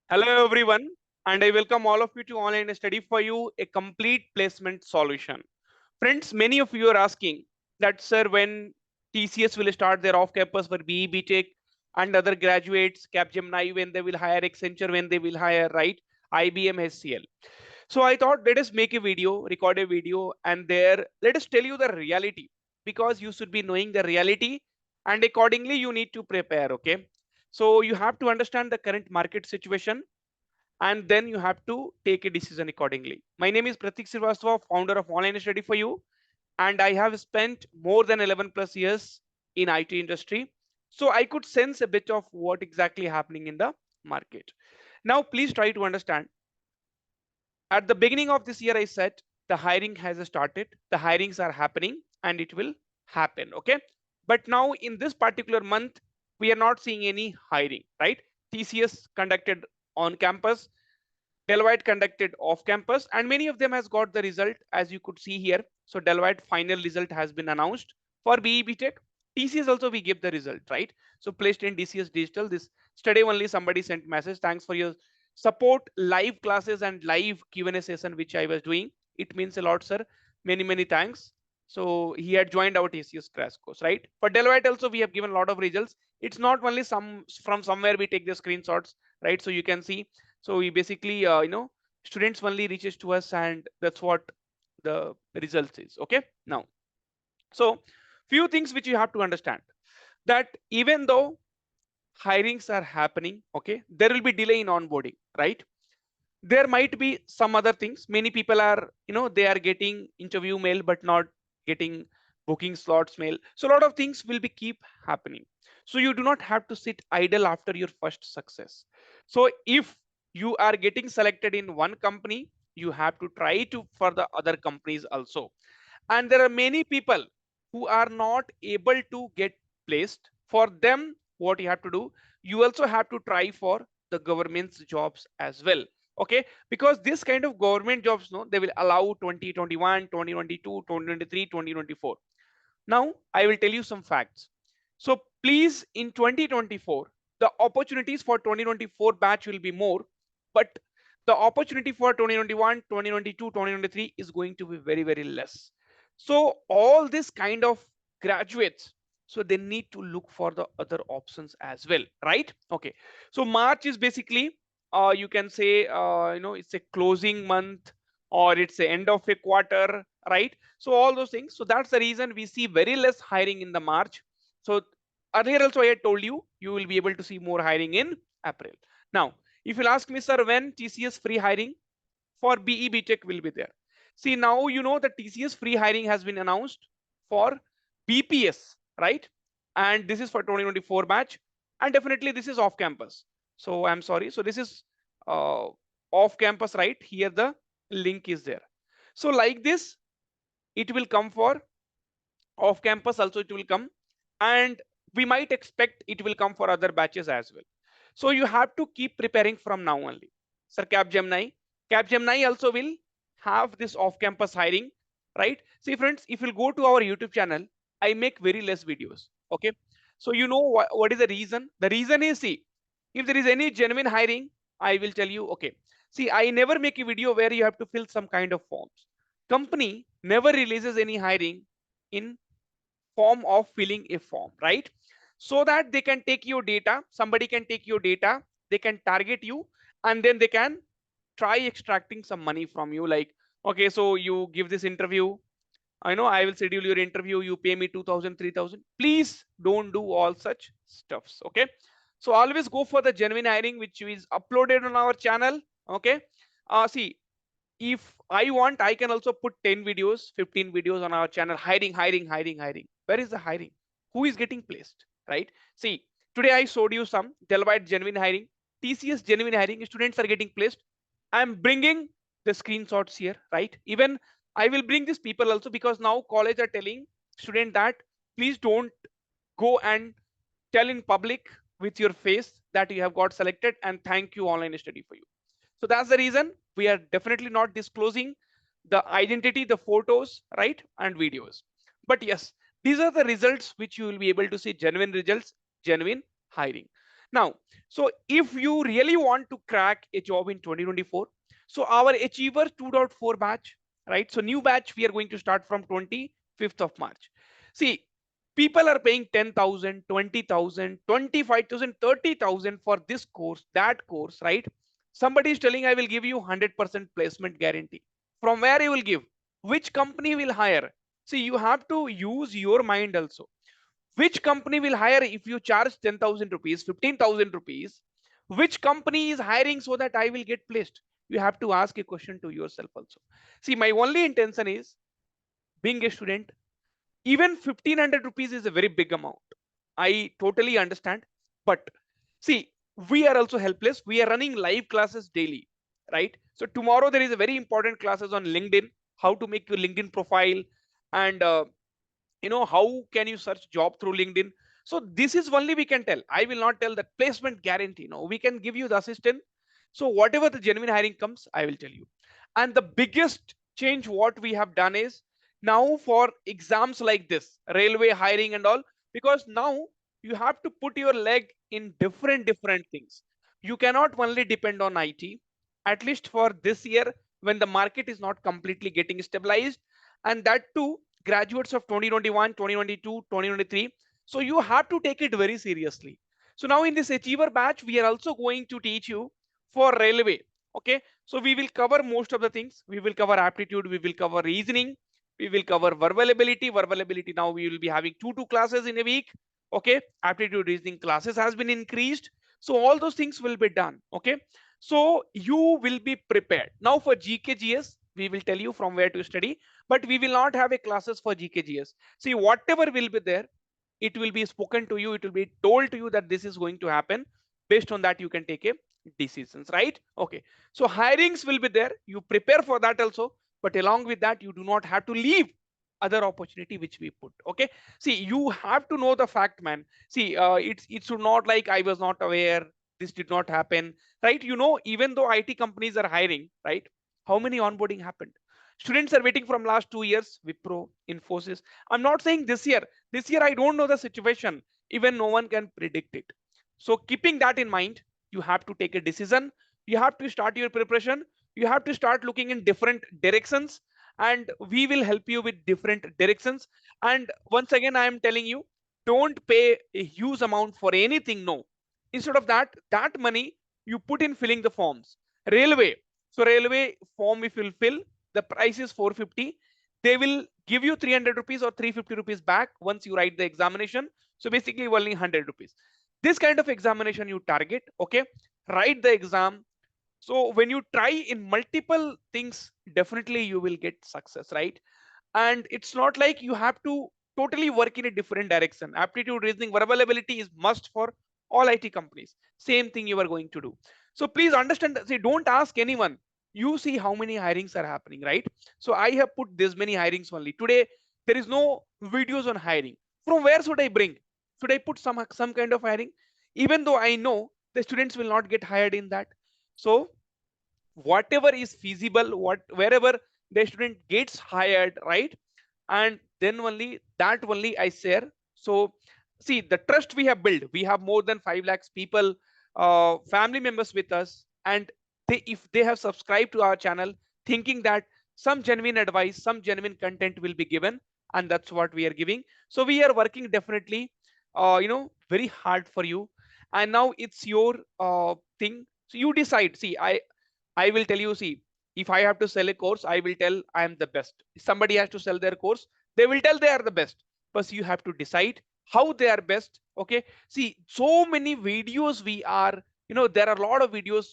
Hello everyone, and I welcome all of you to Online Study for You, a complete placement solution. Friends, many of you are asking that, sir, when TCS will start their off-campus for BE, BTech and other graduates, Capgemini, when they will hire Accenture, when they will hire, right, IBM, HCL. So I thought, let us make a video, record a video, and there, let us tell you the reality, because you should be knowing the reality, and accordingly, you need to prepare, okay? So you have to understand the current market situation, and then you have to take a decision accordingly. My name is Pratik Srivastava, founder of Online Study for You, and I have spent more than 11 plus years in IT industry. So I could sense a bit of what exactly happening in the market. Now, please try to understand. At the beginning of this year, I said the hiring has started, the hirings are happening, and it will happen. Okay. But now in this particular month, we are not seeing any hiring, right? TCS conducted on campus, Deloitte conducted off campus, and many of them has got the result as you could see here. So Deloitte final result has been announced for BE BTech. TCS also we give the result, right? So placed in DCS Digital. This today only somebody sent message. Thanks for your support, live classes and live Q&A session which I was doing. It means a lot, sir. Many thanks. So he had joined our TCS crash course, right? For Deloitte also we have given a lot of results. It's not only some from somewhere we take the screenshots, right? So you can see. So we basically, students only reaches to us, and that's what the results is. Okay. Now, so few things which you have to understand, that even though hirings are happening, okay, there will be delay in onboarding, right? There might be some other things. Many people are, they are getting interview mail but not getting booking slots mail. So a lot of things will be keep happening. So you do not have to sit idle after your first success. So if you are getting selected in one company, you have to try to for the other companies also. And there are many people who are not able to get placed. For them, what you have to do, you also have to try for the government's jobs as well. Okay, because this kind of government jobs, no, they will allow 2021, 2022, 2023, 2024. Now I will tell you some facts. So please, in 2024, the opportunities for 2024 batch will be more, but the opportunity for 2021, 2022, 2023 is going to be very less. So all this kind of graduates, so they need to look for the other options as well, right? Okay. So March is basically, you can say, it's a closing month, or it's the end of a quarter, right? So all those things. So that's the reason we see very less hiring in the March. So earlier also I had told you, you will be able to see more hiring in April. Now, if you'll ask me, sir, when TCS free hiring for BE BTech will be there? See, now you know the TCS free hiring has been announced for BPS, right? And this is for 2024 batch, and definitely this is off campus. So I'm sorry. So this is off campus, right? Here the link is there. So like this, it will come for off campus also, it will come, and we might expect it will come for other batches as well. So you have to keep preparing from now only. Sir, Capgemini also will have this off campus hiring, right? See friends, if you'll go to our YouTube channel, I make very less videos. Okay. So you know what is the reason? The reason is, see, if there is any genuine hiring, I will tell you. Okay, see, I never make a video where you have to fill some kind of forms. Company never releases any hiring in form of filling a form, right? So that they can take your data, somebody can take your data, they can target you, and then they can try extracting some money from you. Like, okay, so you give this interview, I know I will schedule your interview, you pay me 2000, 3000. Please don't do all such stuffs. Okay. So always go for the genuine hiring which is uploaded on our channel. Okay. See, if I want, I can also put 10 videos, 15 videos on our channel. Hiring. Where is the hiring? Who is getting placed? Right? See, today I showed you some Deloitte genuine hiring, TCS genuine hiring. Students are getting placed. I'm bringing the screenshots here, right? Even I will bring these people also, because now college are telling student that please don't go and tell in public with your face that you have got selected, and thank you Online Study for You. So that's the reason we are definitely not disclosing the identity, the photos, right, and videos. But yes, these are the results which you will be able to see, genuine results, genuine hiring. Now, so if you really want to crack a job in 2024, so our Achiever 2.4 batch, right? So new batch, we are going to start from 25th of March. See, people are paying 10,000, 20,000, 25,000, 30,000 for this course, that course, right? Somebody is telling I will give you 100% placement guarantee. From where you will give? Which company will hire? See, you have to use your mind also. Which company will hire if you charge 10,000 rupees, 15,000 rupees? Which company is hiring so that I will get placed? You have to ask a question to yourself also. See, my only intention is being a student, even 1,500 rupees is a very big amount. I totally understand. But see, we are also helpless. We are running live classes daily, right? So tomorrow there is a very important classes on LinkedIn, how to make your LinkedIn profile, and how can you search job through LinkedIn. So this is only we can tell. I will not tell that placement guarantee. No, we can give you the assistant. So whatever the genuine hiring comes, I will tell you. And the biggest change what we have done is now for exams like this railway hiring and all, because now you have to put your leg in different things. You cannot only depend on IT, at least for this year, when the market is not completely getting stabilized, and that too graduates of 2021, 2022, 2023. So you have to take it very seriously. So now in this Achiever batch, we are also going to teach you for railway. Okay. So we will cover most of the things. We will cover aptitude. We will cover reasoning. We will cover verbal ability. Verbal ability, now we will be having two classes in a week. Okay. Aptitude reasoning classes has been increased. So all those things will be done. Okay. So you will be prepared. Now for GKGS, we will tell you from where to study, but we will not have a classes for GKGS. See, whatever will be there, it will be spoken to you. It will be told to you that this is going to happen. Based on that, you can take a decisions, right? Okay. So hirings will be there. You prepare for that also, but along with that, you do not have to leave other opportunity which we put. Okay. See, you have to know the fact, man. See, it should not like I was not aware. This did not happen, right? Even though IT companies are hiring, right? How many onboarding happened? Students are waiting from last 2 years. Wipro, Infosys. I'm not saying this year. This year I don't know the situation. Even no one can predict it. So keeping that in mind, you have to take a decision. You have to start your preparation. You have to start looking in different directions, and we will help you with different directions. And once again, I am telling you, don't pay a huge amount for anything. No. Instead of that money you put in filling the forms. Railway. So railway form if you fill, the price is 450. They will give you 300 rupees or 350 rupees back once you write the examination. So basically only 100 rupees. This kind of examination you target. Okay. Write the exam. So when you try in multiple things, definitely you will get success, right? And it's not like you have to totally work in a different direction. Aptitude, reasoning, verbal ability is must for all IT companies. Same thing you are going to do. So please understand, say, don't ask anyone. You see how many hirings are happening, right? So I have put this many hirings only today. There is no videos on hiring. From where should I bring? Should I put some kind of hiring, even though I know the students will not get hired in that? So whatever is feasible, wherever the student gets hired, right? And then only that only I share. So see, the trust we have built, we have more than 5 lakhs people, family members with us, and if they have subscribed to our channel thinking that some genuine advice, some genuine content will be given, and that's what we are giving. So we are working definitely very hard for you. And now it's your thing. So you decide. See, I will tell you, see, if I have to sell a course, I will tell I am the best. If somebody has to sell their course, they will tell they are the best. But you have to decide how they are best. Okay. See, so many videos we are, there are a lot of videos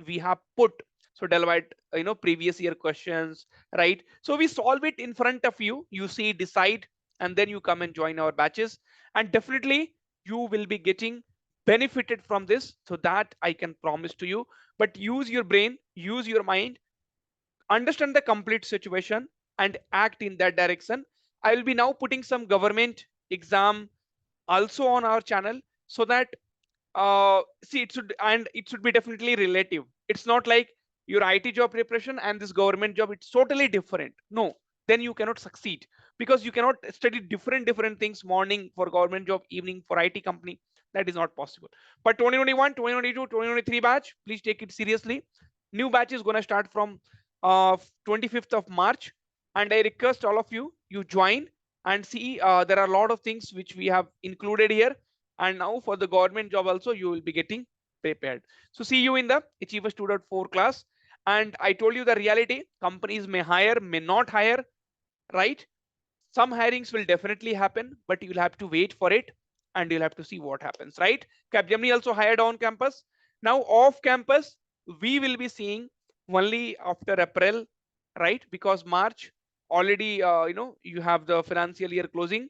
we have put. So Deloitte, previous year questions, right? So we solve it in front of you. You see, decide, and then you come and join our batches. And definitely you will be getting benefited from this. So that I can promise to you. But use your brain, use your mind, understand the complete situation, and act in that direction. I will be now putting some government exam also on our channel, so that see, it should be definitely relative. It's not like your IT job preparation and this government job, it's totally different. No, then you cannot succeed, because you cannot study different things, morning for government job, evening for IT company. that is not possible. But 2021, 2022, 2023 batch, please take it seriously. New batch is going to start from 25th of March, and I request all of you, you join and see. There are a lot of things which we have included here, and now for the government job also you will be getting prepared. So see you in the Achievers 2.4 class. And I told you the reality: companies may hire, may not hire, right? Some hirings will definitely happen, but you'll have to wait for it and you'll have to see what happens, right? Capgemini also hired on campus. Now off campus, we will be seeing only after April, right? Because March already, you have the financial year closing,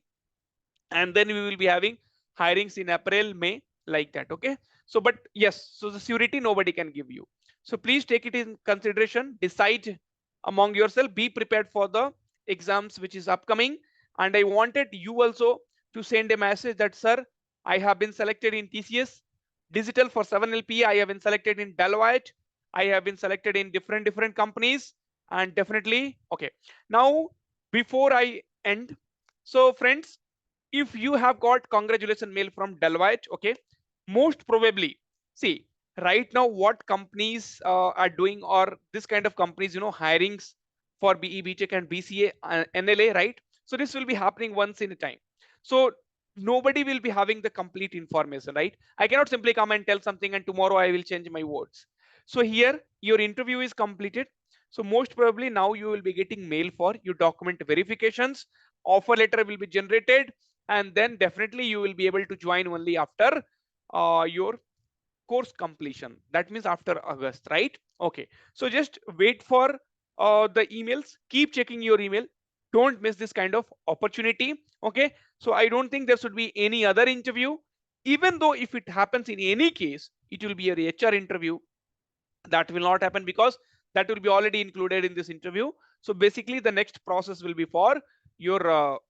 and then we will be having hirings in April, May, like that. Okay. So, but yes, so the surety nobody can give you. So please take it in consideration, decide among yourself, be prepared for the exams which is upcoming. And I wanted you also to send a message that, sir, I have been selected in TCS Digital for 7LP. I have been selected in Deloitte. I have been selected in different companies, and definitely, okay. Now, before I end, so friends, if you have got congratulation mail from Deloitte, okay, most probably, see, right now what companies are doing, or this kind of companies, hirings for BE, BTech and BCA, NLA, right? So this will be happening once in a time. So nobody will be having the complete information, right? I cannot simply come and tell something and tomorrow I will change my words. So here your interview is completed. So most probably now you will be getting mail for your document verifications. Offer letter will be generated, and then definitely you will be able to join only after your course completion. That means after August, right? Okay. So just wait for the emails. Keep checking your email. Don't miss this kind of opportunity. Okay. So I don't think there should be any other interview. Even though if it happens in any case, it will be a HR interview. That will not happen because that will be already included in this interview. So basically the next process will be for your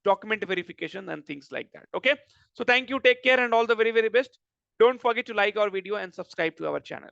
document verification and things like that. Okay. So thank you. Take care and all the very best. Don't forget to like our video and subscribe to our channel.